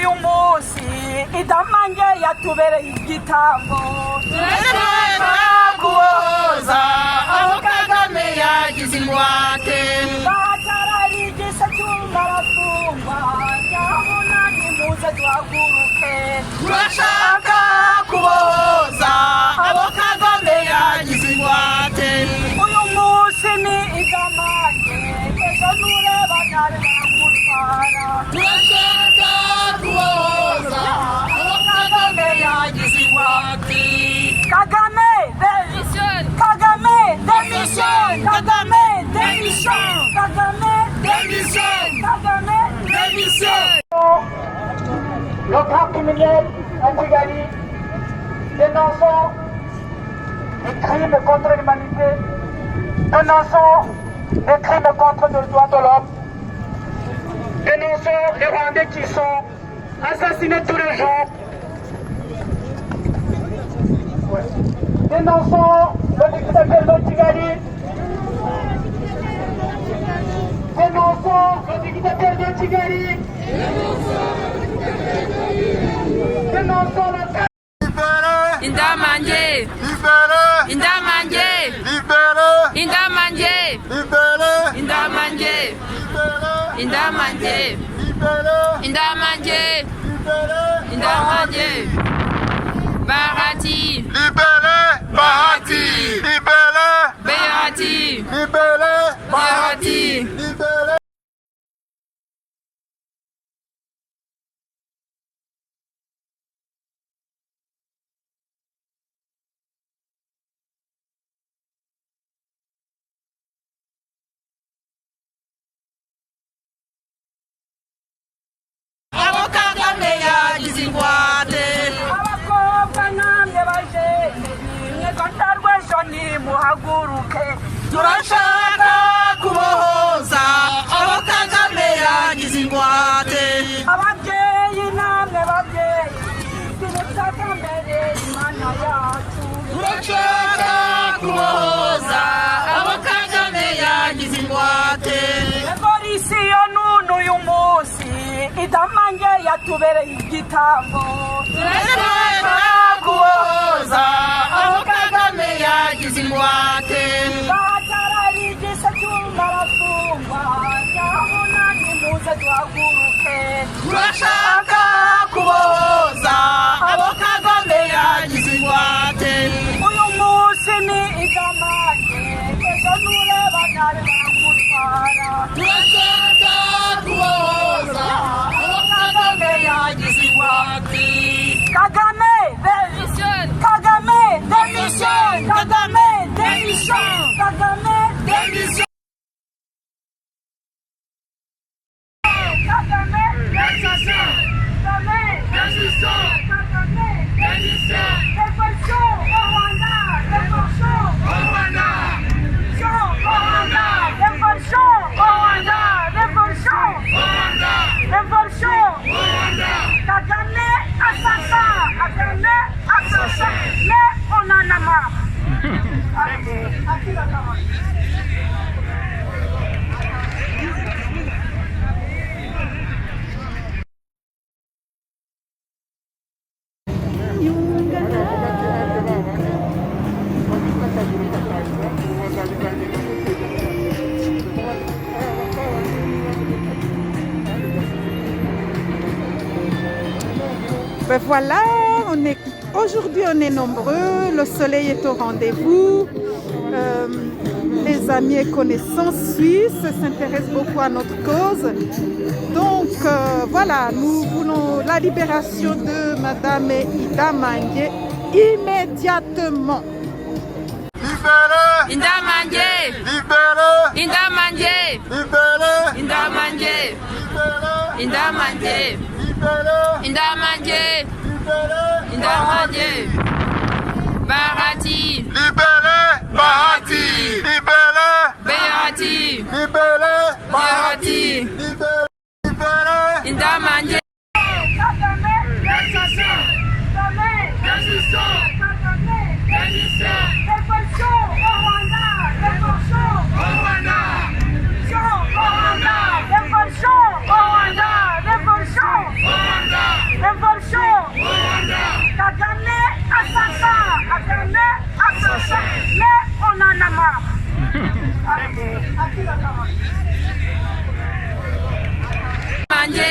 uyu munsi Idamange yatubereye igitambo turashaka kubohoza aho Kagame yagize ingwate batararigisha cy'umaratumba cyabona nimuze duhaguruke turashaka kubohoza abo Kagame yagize ingwate uyu munsi ni Idamange ejo nureba nawe baramutwara turashaka kubohoza abo Kagame yagize ingwate Kagame démission Kagame démission Kagame démission Kagame démission Kagame démission le grand criminel à Kigali dénonçant les crimes contre l'humanité, dénonçant les crimes contre les droits de l'homme, dénonçant les Rwandais qui sont assassinés tous les jours, dénonçant le dictateur de Kigali, dénonçant le dictateur de Kigali, dénonçant le Idamange Idamange Idamange Idamange Idamange Idamange Idamange Bahati Bahati Bahati Bahati abo Kagame yagize ingwate abakobwa namwe baje mwe kontarwejo nimuhaguruke turashaka kubohoza abo Kagame yagize ingwate ababyeyi namwe babyeyi nimutaka mbere imana yacu turashaka kubohoza abo Kagame yagize ingwate revolisiyo nunu uyu munsi Idamange yatubereye igitambo turashaka kubohoza abo Kagame yagize ingwate batararigisha cy'umaratumba cyabona nimuze duhaguruke turashaka kubohoza abo Kagame yagize ingwate uyu munsi ni Idamange ejo nureba nawe baramutwara turashaka kubohoza abo Kagame yagize ingwate Kagame démission Kagame démission Kagame démission Kagame démission Kagame démission Kagame démission Kagame démission révolution au Rwanda révolution au Rwanda révolution au Rwanda révolution au Rwanda révolution au Rwanda Kagame assassin Kagame assassin mais on en a marre. Ben voilà, aujourd'hui on est nombreux, le soleil est au rendez-vous. Les amis et connaissances suisses s'intéressent beaucoup à notre cause. Donc voilà, nous voulons la libération de Madame Idamange immédiatement. Idamange Idamange Idamange Idamange Idamange Idamange Bahati Bahati Bahati Bahati Idamange Kagame démission Kagame démission Kagame démission révolution au Rwanda révolution au Rwanda révolution au Rwanda révolution au Rwanda révolution au Rwanda Idamange